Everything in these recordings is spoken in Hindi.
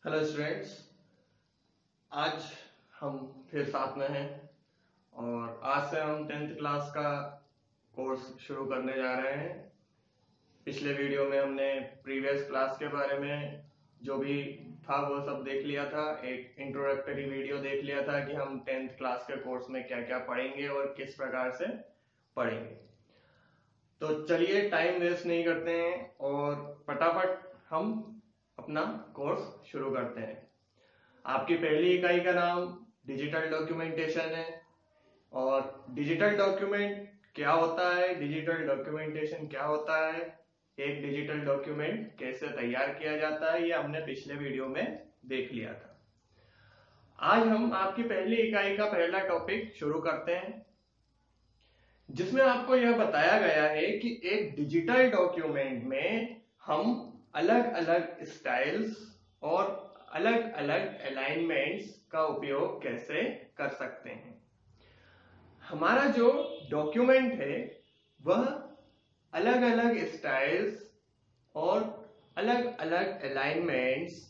हेलो स्टूडेंट्स, आज हम फिर साथ में हैं और आज से हम 10th क्लास का कोर्स शुरू करने जा रहे हैं। पिछले वीडियो में हमने प्रीवियस क्लास के बारे में जो भी था वो सब देख लिया था। एक इंट्रोडक्टरी वीडियो देख लिया था कि हम 10th क्लास के कोर्स में क्या क्या पढ़ेंगे और किस प्रकार से पढ़ेंगे। तो चलिए टाइम वेस्ट नहीं करते हैं और फटाफट हम अपना कोर्स शुरू करते हैं। आपकी पहली इकाई का नाम डिजिटल डॉक्यूमेंटेशन है और डिजिटल डॉक्यूमेंट क्या होता है, डिजिटल डॉक्यूमेंटेशन क्या होता है, एक डिजिटल डॉक्यूमेंट कैसे तैयार किया जाता है, ये हमने पिछले वीडियो में देख लिया था। आज हम आपकी पहली इकाई का पहला टॉपिक शुरू करते हैं, जिसमें आपको यह बताया गया है कि एक डिजिटल डॉक्यूमेंट में हम अलग अलग स्टाइल्स और अलग अलग अलाइनमेंट्स का उपयोग कैसे कर सकते हैं। हमारा जो डॉक्यूमेंट है वह अलग अलग स्टाइल्स और अलग अलग अलाइनमेंट्स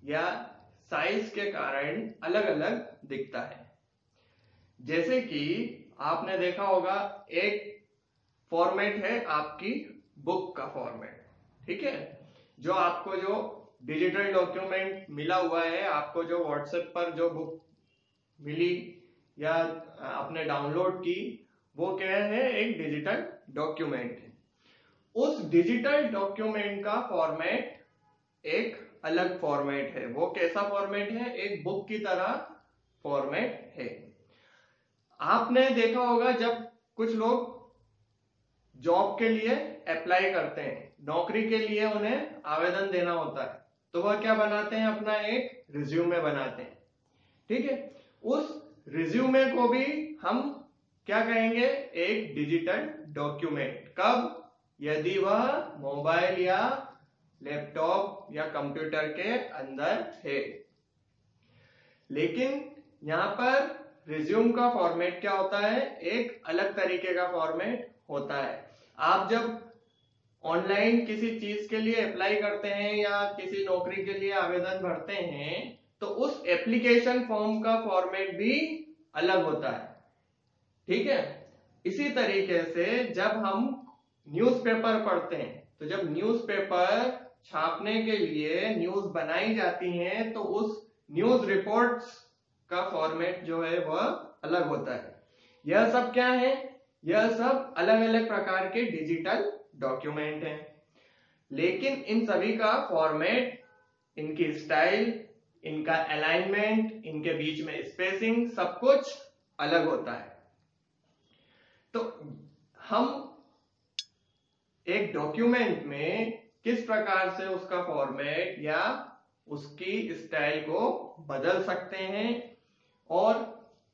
या साइज के कारण अलग अलग दिखता है। जैसे कि आपने देखा होगा, एक फॉर्मेट है आपकी बुक का फॉर्मेट, ठीक है। जो आपको जो डिजिटल डॉक्यूमेंट मिला हुआ है, आपको जो व्हाट्सएप पर जो बुक मिली या आपने डाउनलोड की, वो क्या है, एक डिजिटल डॉक्यूमेंट है। उस डिजिटल डॉक्यूमेंट का फॉर्मेट एक अलग फॉर्मेट है। वो कैसा फॉर्मेट है? एक बुक की तरह फॉर्मेट है। आपने देखा होगा जब कुछ लोग जॉब के लिए अप्लाई करते हैं, नौकरी के लिए उन्हें आवेदन देना होता है, तो वह क्या बनाते हैं, अपना एक रिज्यूमे बनाते हैं, ठीक है। उस रिज्यूमे को भी हम क्या कहेंगे, एक डिजिटल डॉक्यूमेंट। कब? यदि वह मोबाइल या लैपटॉप या कंप्यूटर के अंदर है। लेकिन यहां पर रिज्यूम का फॉर्मेट क्या होता है, एक अलग तरीके का फॉर्मेट होता है। आप जब ऑनलाइन किसी चीज के लिए अप्लाई करते हैं या किसी नौकरी के लिए आवेदन भरते हैं, तो उस एप्लीकेशन फॉर्म का फॉर्मेट भी अलग होता है, ठीक है। इसी तरीके से जब हम न्यूज़पेपर पढ़ते हैं, तो जब न्यूज़पेपर छापने के लिए न्यूज बनाई जाती हैं, तो उस न्यूज रिपोर्ट्स का फॉर्मेट जो है वह अलग होता है। यह सब क्या है? यह सब अलग अलग प्रकार के डिजिटल डॉक्यूमेंट हैं। लेकिन इन सभी का फॉर्मेट, इनकी स्टाइल, इनका अलाइनमेंट, इनके बीच में स्पेसिंग, सब कुछ अलग होता है। तो हम एक डॉक्यूमेंट में किस प्रकार से उसका फॉर्मेट या उसकी स्टाइल को बदल सकते हैं और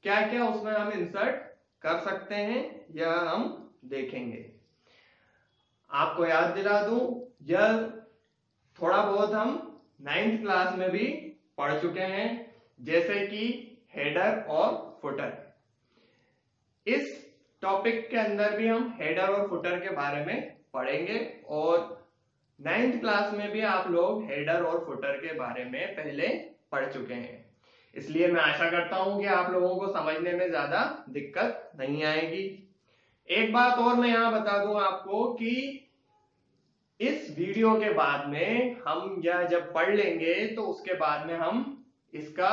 क्या क्या उसमें हम इंसर्ट कर सकते हैं, यह हम देखेंगे। आपको याद दिला दूं, यह थोड़ा बहुत हम 9th क्लास में भी पढ़ चुके हैं, जैसे कि हेडर और फुटर। इस टॉपिक के अंदर भी हम हेडर और फुटर के बारे में पढ़ेंगे और 9th क्लास में भी आप लोग हेडर और फुटर के बारे में पहले पढ़ चुके हैं। इसलिए मैं आशा करता हूं कि आप लोगों को समझने में ज्यादा दिक्कत नहीं आएगी। एक बात और मैं यहां बता दूं आपको कि इस वीडियो के बाद में हम यह जब पढ़ लेंगे तो उसके बाद में हम इसका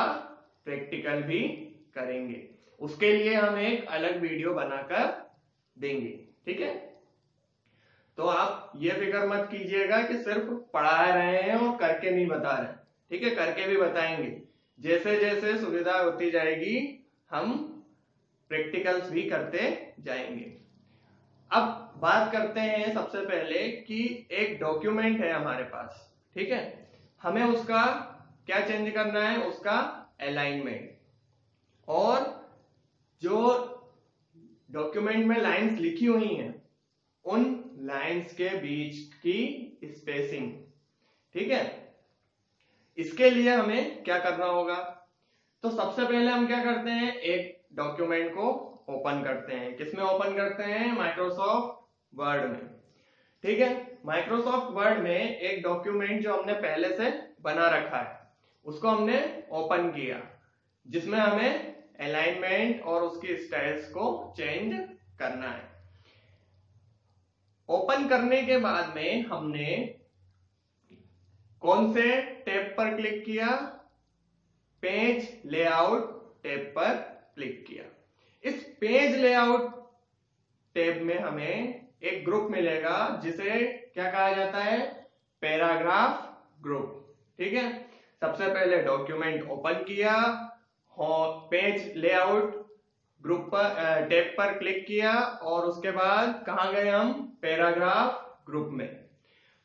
प्रैक्टिकल भी करेंगे। उसके लिए हम एक अलग वीडियो बनाकर देंगे, ठीक है। तो आप ये फिक्र मत कीजिएगा कि सिर्फ पढ़ा रहे हैं और करके नहीं बता रहे, ठीक है। करके भी बताएंगे। जैसे जैसे सुविधा होती जाएगी हम प्रैक्टिकल्स भी करते जाएंगे। अब बात करते हैं सबसे पहले कि एक डॉक्यूमेंट है हमारे पास, ठीक है। हमें उसका क्या चेंज करना है, उसका अलाइनमेंट। और जो डॉक्यूमेंट में लाइंस लिखी हुई हैं, उन लाइंस के बीच की स्पेसिंग, ठीक है। इसके लिए हमें क्या करना होगा? तो सबसे पहले हम क्या करते हैं, एक डॉक्यूमेंट को ओपन करते हैं। किसमें ओपन करते हैं? माइक्रोसॉफ्ट वर्ड में, ठीक है। माइक्रोसॉफ्ट वर्ड में एक डॉक्यूमेंट जो हमने पहले से बना रखा है, उसको हमने ओपन किया, जिसमें हमें अलाइनमेंट और उसकी स्टाइल्स को चेंज करना है। ओपन करने के बाद में हमने कौन से टैब पर क्लिक किया? पेज लेआउट टैब पर क्लिक किया। इस पेज लेआउट टैब में हमें एक ग्रुप मिलेगा जिसे क्या कहा जाता है? Paragraph group. ठीक है, सबसे पहले डॉक्यूमेंट ओपन किया, पेज लेआउट ग्रुप पर टैब पर क्लिक किया और उसके बाद कहां गए हम? पैराग्राफ ग्रुप में।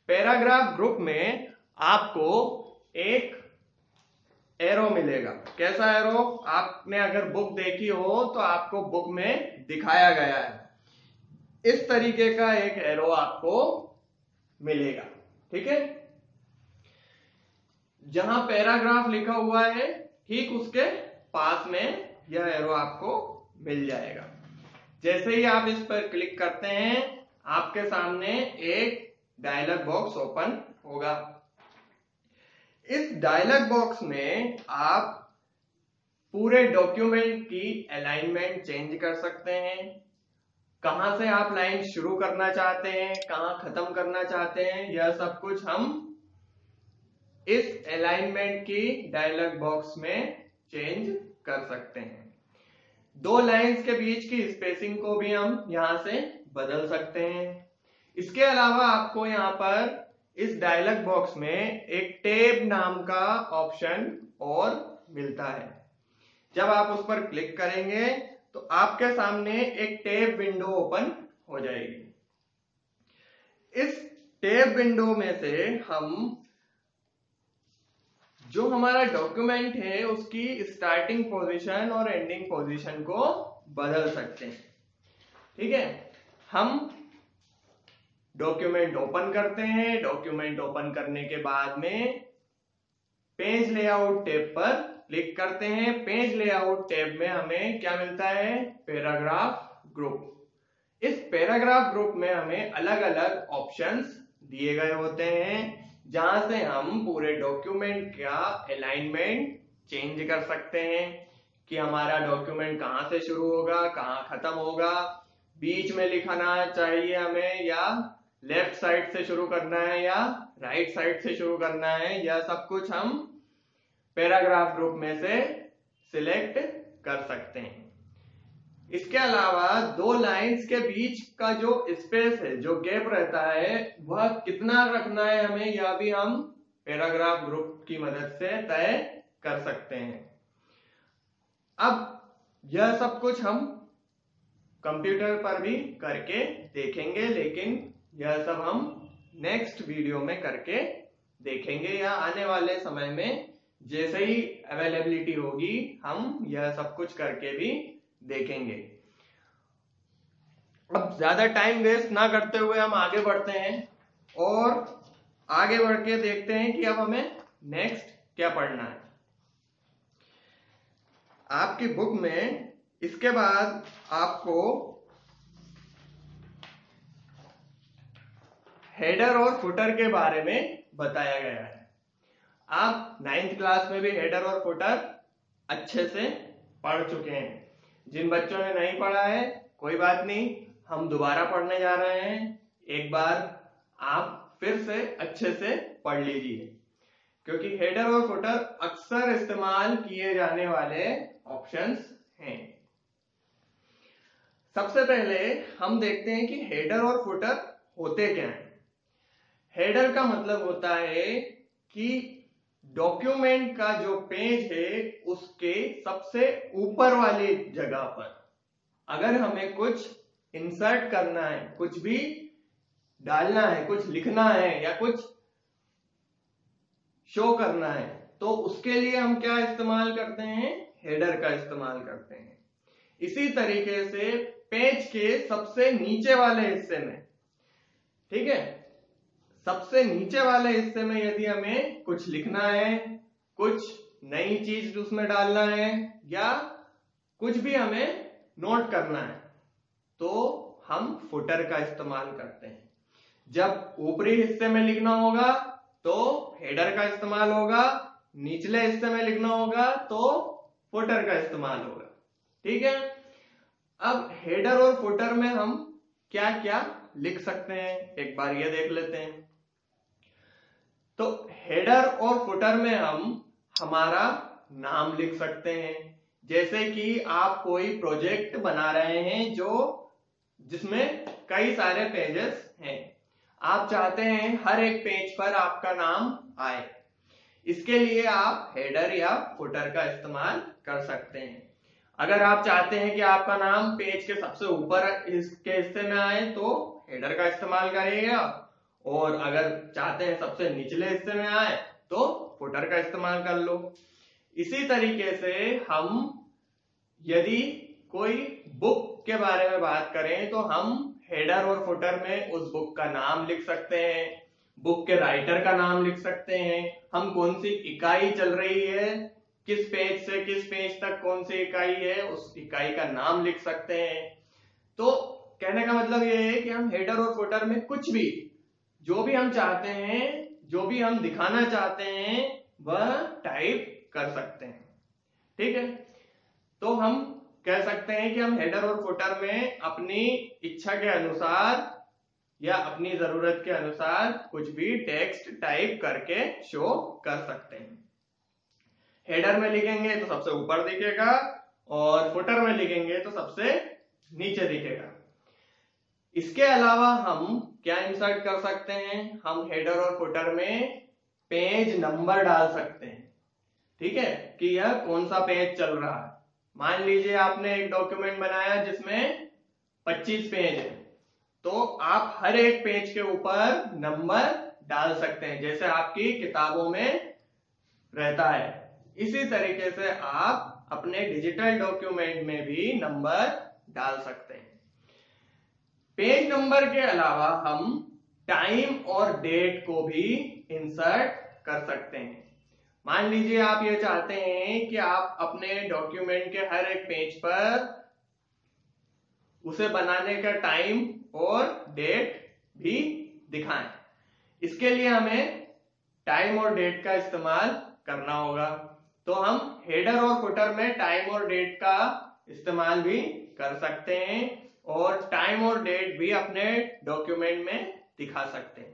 पैराग्राफ ग्रुप में आपको एक एरो मिलेगा। कैसा एरो? आपने अगर बुक देखी हो तो आपको बुक में दिखाया गया है, इस तरीके का एक एरो आपको मिलेगा। ठीक है, जहां पैराग्राफ लिखा हुआ है ठीक उसके पास में यह एरो आपको मिल जाएगा। जैसे ही आप इस पर क्लिक करते हैं आपके सामने एक डायलॉग बॉक्स ओपन होगा। इस डायलॉग बॉक्स में आप पूरे डॉक्यूमेंट की अलाइनमेंट चेंज कर सकते हैं। कहां से आप लाइन शुरू करना चाहते हैं, कहां खत्म करना चाहते हैं, यह सब कुछ हम इस अलाइनमेंट की डायलॉग बॉक्स में चेंज कर सकते हैं। दो लाइंस के बीच की स्पेसिंग को भी हम यहां से बदल सकते हैं। इसके अलावा आपको यहां पर इस डायलॉग बॉक्स में एक टैब नाम का ऑप्शन और मिलता है। जब आप उस पर क्लिक करेंगे तो आपके सामने एक टैब विंडो ओपन हो जाएगी। इस टैब विंडो में से हम जो हमारा डॉक्यूमेंट है उसकी स्टार्टिंग पोजीशन और एंडिंग पोजीशन को बदल सकते हैं। ठीक है, हम डॉक्यूमेंट ओपन करते हैं। डॉक्यूमेंट ओपन करने के बाद में पेज लेआउट टैब पर क्लिक करते हैं। पेज लेआउट टैब में हमें क्या मिलता है? Paragraph group. इस पैराग्राफ ग्रुप में हमें अलग अलग ऑप्शंस दिए गए होते हैं, जहां से हम पूरे डॉक्यूमेंट का अलाइनमेंट चेंज कर सकते हैं कि हमारा डॉक्यूमेंट कहां से शुरू होगा, कहां खत्म होगा, बीच में लिखना चाहिए हमें या लेफ्ट साइड से शुरू करना है या राइट साइड से शुरू करना है। यह सब कुछ हम पैराग्राफ ग्रुप में से सिलेक्ट कर सकते हैं। इसके अलावा दो लाइंस के बीच का जो स्पेस है, जो गैप रहता है, वह कितना रखना है हमें, यह भी हम पैराग्राफ ग्रुप की मदद से तय कर सकते हैं। अब यह सब कुछ हम कंप्यूटर पर भी करके देखेंगे, लेकिन यह सब हम नेक्स्ट वीडियो में करके देखेंगे या आने वाले समय में जैसे ही अवेलेबिलिटी होगी हम यह सब कुछ करके भी देखेंगे। अब ज्यादा टाइम वेस्ट ना करते हुए हम आगे बढ़ते हैं और आगे बढ़ के देखते हैं कि अब हमें नेक्स्ट क्या पढ़ना है। आपकी बुक में इसके बाद आपको हेडर और फुटर के बारे में बताया गया है। आप 9th क्लास में भी हेडर और फुटर अच्छे से पढ़ चुके हैं। जिन बच्चों ने नहीं पढ़ा है कोई बात नहीं, हम दोबारा पढ़ने जा रहे हैं। एक बार आप फिर से अच्छे से पढ़ लीजिए, क्योंकि हेडर और फुटर अक्सर इस्तेमाल किए जाने वाले ऑप्शंस हैं। सबसे पहले हम देखते हैं कि हेडर और फुटर होते क्या हैं। हेडर का मतलब होता है कि डॉक्यूमेंट का जो पेज है उसके सबसे ऊपर वाली जगह पर अगर हमें कुछ इंसर्ट करना है, कुछ भी डालना है, कुछ लिखना है या कुछ शो करना है, तो उसके लिए हम क्या इस्तेमाल करते हैं? हेडर का इस्तेमाल करते हैं। इसी तरीके से पेज के सबसे नीचे वाले हिस्से में, ठीक है, सबसे नीचे वाले हिस्से में यदि हमें कुछ लिखना है, कुछ नई चीज उसमें डालना है या कुछ भी हमें नोट करना है, तो हम फुटर का इस्तेमाल करते हैं। जब ऊपरी हिस्से में लिखना होगा तो हेडर का इस्तेमाल होगा, निचले हिस्से में लिखना होगा तो फुटर का इस्तेमाल होगा। ठीक है, अब हेडर और फुटर में हम क्या क्या लिख सकते हैं एक बार ये देख लेते हैं। तो हेडर और फुटर में हम हमारा नाम लिख सकते हैं, जैसे कि आप कोई प्रोजेक्ट बना रहे हैं जिसमें कई सारे पेजेस हैं, आप चाहते हैं हर एक पेज पर आपका नाम आए, इसके लिए आप हेडर या फुटर का इस्तेमाल कर सकते हैं। अगर आप चाहते हैं कि आपका नाम पेज के सबसे ऊपर के हिस्से में आए तो हेडर का इस्तेमाल करिएगा, और अगर चाहते हैं सबसे निचले हिस्से में आए तो फुटर का इस्तेमाल कर लो। इसी तरीके से हम यदि कोई बुक के बारे में बात करें तो हम हेडर और फुटर में उस बुक का नाम लिख सकते हैं, बुक के राइटर का नाम लिख सकते हैं, हम कौन सी इकाई चल रही है, किस पेज से किस पेज तक कौन सी इकाई है, उस इकाई का नाम लिख सकते हैं। तो कहने का मतलब ये है कि हम हेडर और फुटर में कुछ भी, जो भी हम चाहते हैं, जो भी हम दिखाना चाहते हैं वह टाइप कर सकते हैं। ठीक है, तो हम कह सकते हैं कि हम हेडर और फुटर में अपनी इच्छा के अनुसार या अपनी जरूरत के अनुसार कुछ भी टेक्स्ट टाइप करके शो कर सकते हैं। हेडर में लिखेंगे तो सबसे ऊपर दिखेगा और फुटर में लिखेंगे तो सबसे नीचे दिखेगा। इसके अलावा हम क्या इंसर्ट कर सकते हैं, हम हेडर और फुटर में पेज नंबर डाल सकते हैं। ठीक है, कि यह कौन सा पेज चल रहा है। मान लीजिए आपने एक डॉक्यूमेंट बनाया जिसमें 25 पेज है, तो आप हर एक पेज के ऊपर नंबर डाल सकते हैं, जैसे आपकी किताबों में रहता है। इसी तरीके से आप अपने डिजिटल डॉक्यूमेंट में भी नंबर डाल सकते हैं। पेज नंबर के अलावा हम टाइम और डेट को भी इंसर्ट कर सकते हैं। मान लीजिए आप ये चाहते हैं कि आप अपने डॉक्यूमेंट के हर एक पेज पर उसे बनाने का टाइम और डेट भी दिखाएं। इसके लिए हमें टाइम और डेट का इस्तेमाल करना होगा। तो हम हेडर और फुटर में टाइम और डेट का इस्तेमाल भी कर सकते हैं और टाइम और डेट भी अपने डॉक्यूमेंट में दिखा सकते हैं।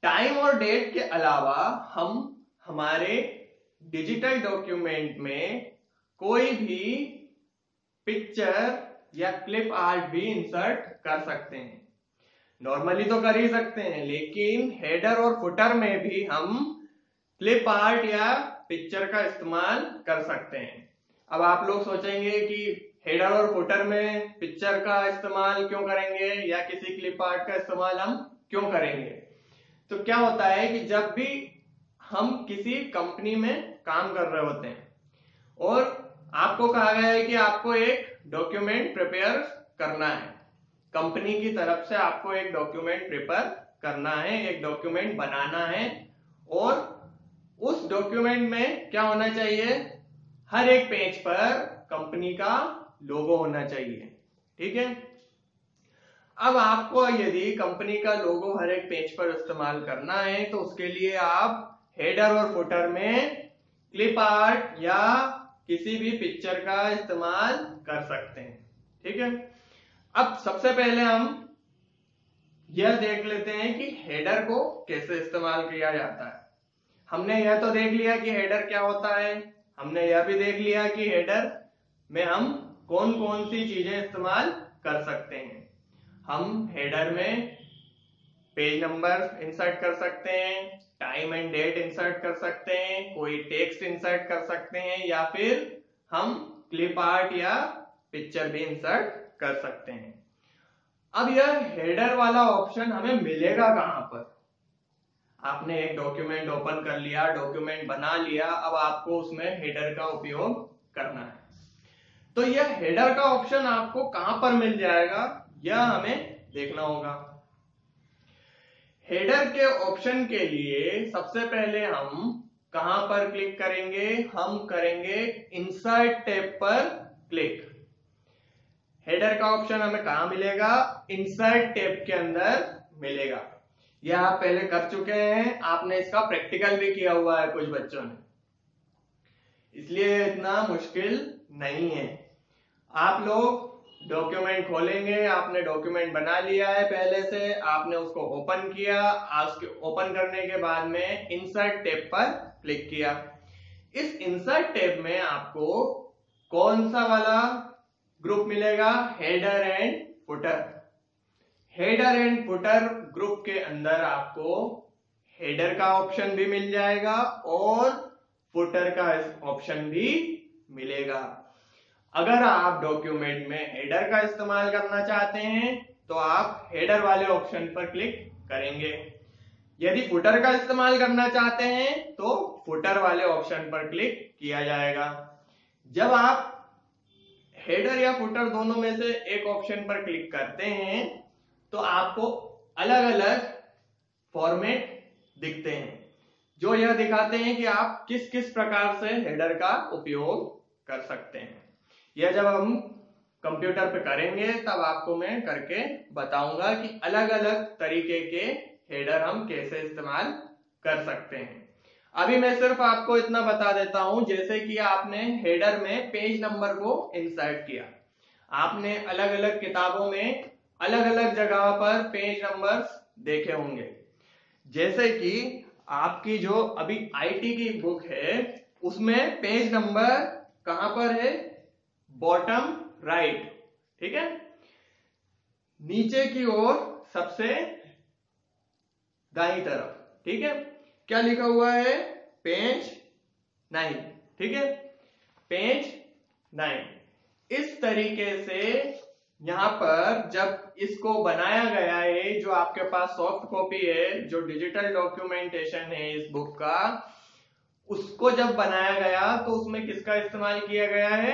टाइम और डेट के अलावा हम हमारे डिजिटल डॉक्यूमेंट में कोई भी पिक्चर या क्लिप आर्ट भी इंसर्ट कर सकते हैं। नॉर्मली तो कर ही सकते हैं, लेकिन हेडर और फुटर में भी हम क्लिप आर्ट या पिक्चर का इस्तेमाल कर सकते हैं। अब आप लोग सोचेंगे कि हेडर और फुटर में पिक्चर का इस्तेमाल क्यों करेंगे या किसी क्लिप आर्ट का इस्तेमाल हम क्यों करेंगे। तो क्या होता है कि जब भी हम किसी कंपनी में काम कर रहे होते हैं और आपको कहा गया है कि आपको एक डॉक्यूमेंट प्रिपेयर करना है, कंपनी की तरफ से आपको एक डॉक्यूमेंट प्रिपेयर करना है, एक डॉक्यूमेंट बनाना है, और उस डॉक्यूमेंट में क्या होना चाहिए, हर एक पेज पर कंपनी का लोगो होना चाहिए। ठीक है, अब आपको यदि कंपनी का लोगो हर एक पेज पर इस्तेमाल करना है तो उसके लिए आप हेडर और फुटर में क्लिप आर्ट या किसी भी पिक्चर का इस्तेमाल कर सकते हैं। ठीक है, अब सबसे पहले हम यह देख लेते हैं कि हेडर को कैसे इस्तेमाल किया जाता है। हमने यह तो देख लिया कि हेडर क्या होता है, हमने यह भी देख लिया कि हेडर में हम कौन कौन सी चीजें इस्तेमाल कर सकते हैं। हम हेडर में पेज नंबर इंसर्ट कर सकते हैं, टाइम एंड डेट इंसर्ट कर सकते हैं, कोई टेक्स्ट इंसर्ट कर सकते हैं, या फिर हम क्लिप आर्ट या पिक्चर भी इंसर्ट कर सकते हैं। अब यह हेडर वाला ऑप्शन हमें मिलेगा कहां पर। आपने एक डॉक्यूमेंट ओपन कर लिया, डॉक्यूमेंट बना लिया, अब आपको उसमें हेडर का उपयोग करना है। तो यह हेडर का ऑप्शन आपको कहां पर मिल जाएगा यह हमें देखना होगा। हेडर के ऑप्शन के लिए सबसे पहले हम कहां पर क्लिक करेंगे, हम करेंगे इंसर्ट टैब पर क्लिक। हेडर का ऑप्शन हमें कहां मिलेगा, इंसर्ट टैब के अंदर मिलेगा। यह आप पहले कर चुके हैं, आपने इसका प्रैक्टिकल भी किया हुआ है कुछ बच्चों ने, इसलिए इतना मुश्किल नहीं है। आप लोग डॉक्यूमेंट खोलेंगे, आपने डॉक्यूमेंट बना लिया है पहले से, आपने उसको ओपन किया, ओपन करने के बाद में इंसर्ट टैब पर क्लिक किया। इस इंसर्ट टैब में आपको कौन सा वाला ग्रुप मिलेगा? Header and footer. Header and footer group के अंदर आपको हेडर का ऑप्शन भी मिल जाएगा और फुटर का ऑप्शन भी मिलेगा। अगर आप डॉक्यूमेंट में हेडर का इस्तेमाल करना चाहते हैं तो आप हेडर वाले ऑप्शन पर क्लिक करेंगे, यदि फुटर का इस्तेमाल करना चाहते हैं तो फुटर वाले ऑप्शन पर क्लिक किया जाएगा। जब आप हेडर या फुटर दोनों में से एक ऑप्शन पर क्लिक करते हैं तो आपको अलग अलग फॉर्मेट दिखते हैं जो यह दिखाते हैं कि आप किस किस प्रकार से हेडर का उपयोग कर सकते हैं। यह जब हम कंप्यूटर पे करेंगे तब आपको मैं करके बताऊंगा कि अलग अलग तरीके के हेडर हम कैसे इस्तेमाल कर सकते हैं। अभी मैं सिर्फ आपको इतना बता देता हूं, जैसे कि आपने हेडर में पेज नंबर को इंसर्ट किया, आपने अलग अलग किताबों में अलग अलग जगह पर पेज नंबर्स देखे होंगे। जैसे कि आपकी जो अभी आईटी की बुक है उसमें पेज नंबर कहां पर है? बॉटम राइट, ठीक है, नीचे की ओर सबसे दाईं तरफ, ठीक है। क्या लिखा हुआ है? पेज 9, ठीक है, पेज 9। इस तरीके से यहां पर जब इसको बनाया गया है, जो आपके पास सॉफ्ट कॉपी है, जो डिजिटल डॉक्यूमेंटेशन है इस बुक का, उसको जब बनाया गया तो उसमें किसका इस्तेमाल किया गया है?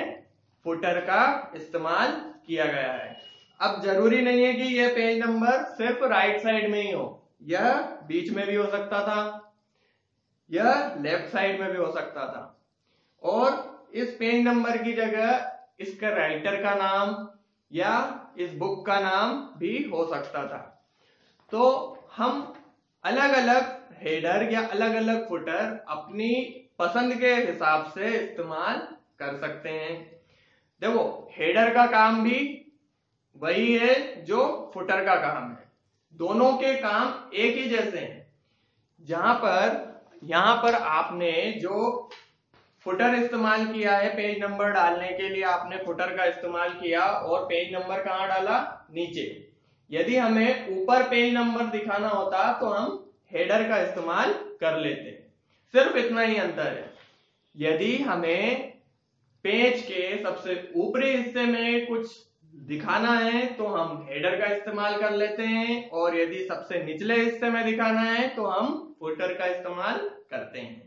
फुटर का इस्तेमाल किया गया है। अब जरूरी नहीं है कि यह पेज नंबर सिर्फ राइट साइड में ही हो, यह बीच में भी हो सकता था, यह लेफ्ट साइड में भी हो सकता था, और इस पेज नंबर की जगह इसका राइटर का नाम या इस बुक का नाम भी हो सकता था। तो हम अलग अलग हेडर या अलग अलग फुटर अपनी पसंद के हिसाब से इस्तेमाल कर सकते हैं। देखो, हेडर का काम भी वही है जो फुटर का काम है, दोनों के काम एक ही जैसे हैं। यहां पर आपने जो फुटर इस्तेमाल किया है, पेज नंबर डालने के लिए आपने फुटर का इस्तेमाल किया और पेज नंबर कहां डाला? नीचे। यदि हमें ऊपर पेज नंबर दिखाना होता तो हम हेडर का इस्तेमाल कर लेते, सिर्फ इतना ही अंतर है। यदि हमें पेज के सबसे ऊपरी हिस्से में कुछ दिखाना है तो हम हेडर का इस्तेमाल कर लेते हैं, और यदि सबसे निचले हिस्से में दिखाना है तो हम फुटर का इस्तेमाल करते हैं।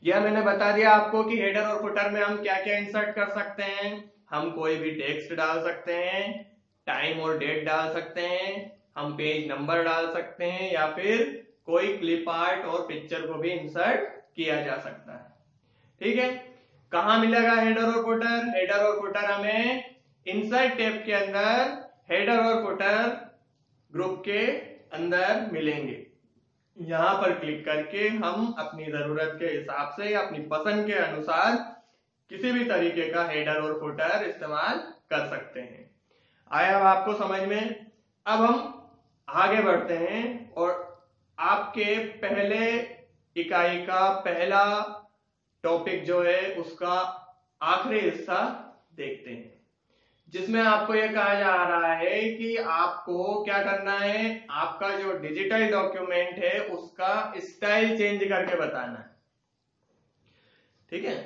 यह मैंने बता दिया आपको कि हेडर और फुटर में हम क्या क्या इंसर्ट कर सकते हैं। हम कोई भी टेक्स्ट डाल सकते हैं, टाइम और डेट डाल सकते हैं, हम पेज नंबर डाल सकते हैं, या फिर कोई क्लिप आर्ट और पिक्चर को भी इंसर्ट किया जा सकता है, ठीक है। कहां मिलेगा हेडर और फुटर? हेडर और फुटर हमें इंसर्ट टैब के अंदर हेडर और फुटर ग्रुप के अंदर मिलेंगे। यहां पर क्लिक करके हम अपनी जरूरत के हिसाब से या अपनी पसंद के अनुसार किसी भी तरीके का हेडर और फुटर इस्तेमाल कर सकते हैं। आया अब आपको समझ में? अब हम आगे बढ़ते हैं और आपके पहले इकाई का पहला टॉपिक जो है उसका आखिरी हिस्सा देखते हैं, जिसमें आपको यह कहा जा रहा है कि आपको क्या करना है, आपका जो डिजिटल डॉक्यूमेंट है उसका स्टाइल चेंज करके बताना है, ठीक है।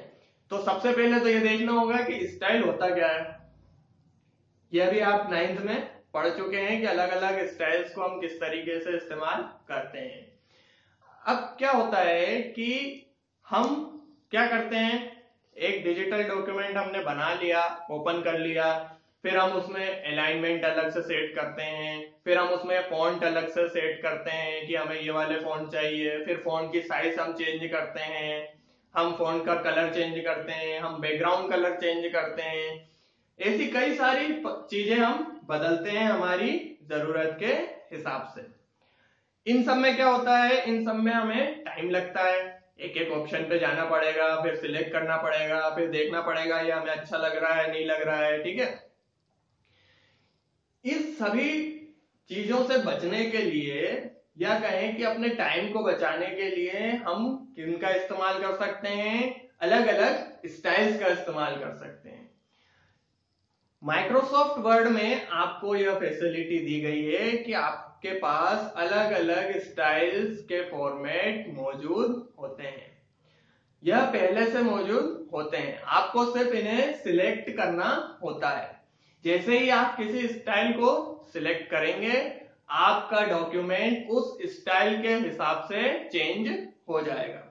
तो सबसे पहले तो यह देखना होगा कि स्टाइल होता क्या है। यह भी आप 9th में पढ़ चुके हैं कि अलग अलग स्टाइल्स को हम किस तरीके से इस्तेमाल करते हैं। अब क्या होता है कि हम क्या करते हैं, एक डिजिटल डॉक्यूमेंट हमने बना लिया, ओपन कर लिया, फिर हम उसमें अलाइनमेंट अलग से सेट करते हैं, फिर हम उसमें फॉन्ट अलग से सेट करते हैं कि हमें ये वाले फॉन्ट चाहिए, फिर फॉन्ट की साइज हम चेंज करते हैं, हम फॉन्ट का कलर चेंज करते हैं, हम बैकग्राउंड कलर चेंज करते हैं। ऐसी कई सारी चीजें हम बदलते हैं हमारी जरूरत के हिसाब से। इन सब में क्या होता है, इन सब में हमें टाइम लगता है, एक एक ऑप्शन पे जाना पड़ेगा, फिर सिलेक्ट करना पड़ेगा, फिर देखना पड़ेगा ये हमें अच्छा लग रहा है नहीं लग रहा है, ठीक है। इस सभी चीजों से बचने के लिए या कहें कि अपने टाइम को बचाने के लिए हम किनका इस्तेमाल कर सकते हैं, अलग अलग स्टाइल्स का इस्तेमाल कर सकते हैं। माइक्रोसॉफ्ट वर्ड में आपको यह फैसिलिटी दी गई है कि आपके पास अलग अलग स्टाइल्स के फॉर्मेट मौजूद होते हैं, यह पहले से मौजूद होते हैं, आपको सिर्फ इन्हें सिलेक्ट करना होता है। जैसे ही आप किसी स्टाइल को सिलेक्ट करेंगे आपका डॉक्यूमेंट उस स्टाइल के हिसाब से चेंज हो जाएगा।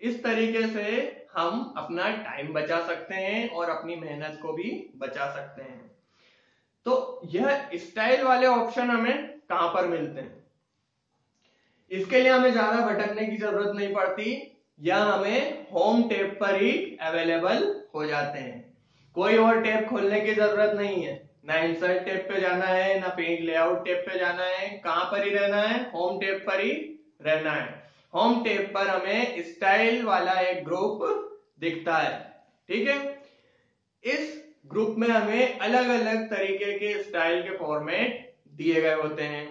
इस तरीके से हम अपना टाइम बचा सकते हैं और अपनी मेहनत को भी बचा सकते हैं। तो यह स्टाइल वाले ऑप्शन हमें कहां पर मिलते हैं, इसके लिए हमें ज्यादा भटकने की जरूरत नहीं पड़ती, या हमें होम टैब पर ही अवेलेबल हो जाते हैं। कोई और टैब खोलने की जरूरत नहीं है, ना इंसर्ट टैब पे जाना है, ना पेज लेआउट टैब पे जाना है, कहां पर ही रहना है, होम टैब पर ही रहना है। होम टैब पर हमें स्टाइल वाला एक ग्रुप दिखता है, ठीक है। इस ग्रुप में हमें अलग अलग तरीके के स्टाइल के फॉर्मेट दिए गए होते हैं।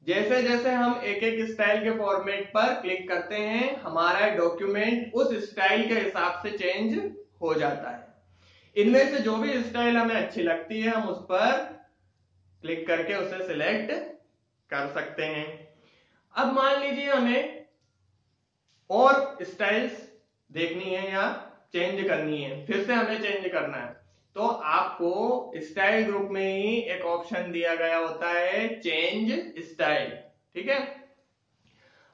जैसे जैसे हम एक एक स्टाइल के फॉर्मेट पर क्लिक करते हैं हमारा डॉक्यूमेंट उस स्टाइल के हिसाब से चेंज हो जाता है। इनमें से जो भी स्टाइल हमें अच्छी लगती है हम उस पर क्लिक करके उसे सिलेक्ट कर सकते हैं। अब मान लीजिए हमें और स्टाइल्स देखनी है या चेंज करनी है, फिर से हमें चेंज करना है, तो आपको स्टाइल ग्रुप में ही एक ऑप्शन दिया गया होता है चेंज स्टाइल, ठीक है।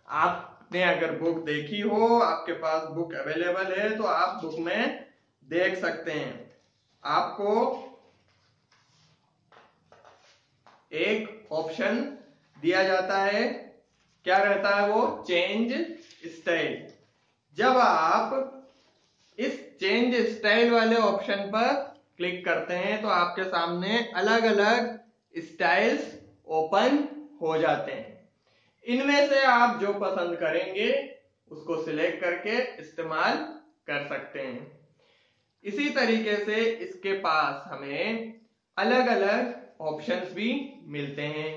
आपने अगर बुक देखी हो, आपके पास बुक अवेलेबल है, तो आप बुक में देख सकते हैं आपको एक ऑप्शन दिया जाता है, क्या रहता है वो, चेंज स्टाइल। जब आप इस चेंज स्टाइल वाले ऑप्शन पर क्लिक करते हैं तो आपके सामने अलग अलग स्टाइल्स ओपन हो जाते हैं। इनमें से आप जो पसंद करेंगे उसको सिलेक्ट करके इस्तेमाल कर सकते हैं। इसी तरीके से इसके पास हमें अलग अलग ऑप्शंस भी मिलते हैं,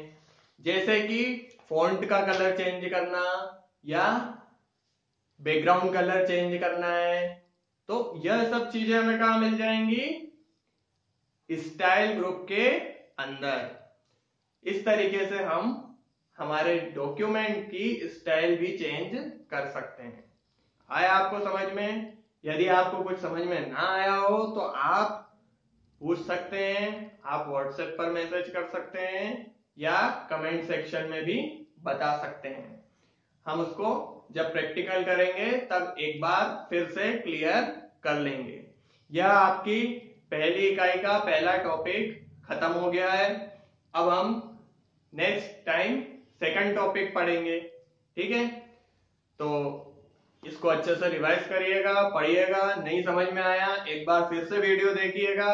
जैसे कि फॉन्ट का कलर चेंज करना या बैकग्राउंड कलर चेंज करना है, तो यह सब चीजें हमें कहां मिल जाएंगी, स्टाइल ग्रुप के अंदर। इस तरीके से हम हमारे डॉक्यूमेंट की स्टाइल भी चेंज कर सकते हैं। आया आपको समझ में? यदि आपको कुछ समझ में ना आया हो तो आप पूछ सकते हैं, आप व्हाट्सएप पर मैसेज कर सकते हैं या कमेंट सेक्शन में भी बता सकते हैं। हम उसको जब प्रैक्टिकल करेंगे तब एक बार फिर से क्लियर कर लेंगे। यह आपकी पहली इकाई का पहला टॉपिक खत्म हो गया है। अब हम नेक्स्ट टाइम सेकंड टॉपिक पढ़ेंगे, ठीक है। तो इसको अच्छे से रिवाइज करिएगा, पढ़िएगा, नहीं समझ में आया एक बार फिर से वीडियो देखिएगा।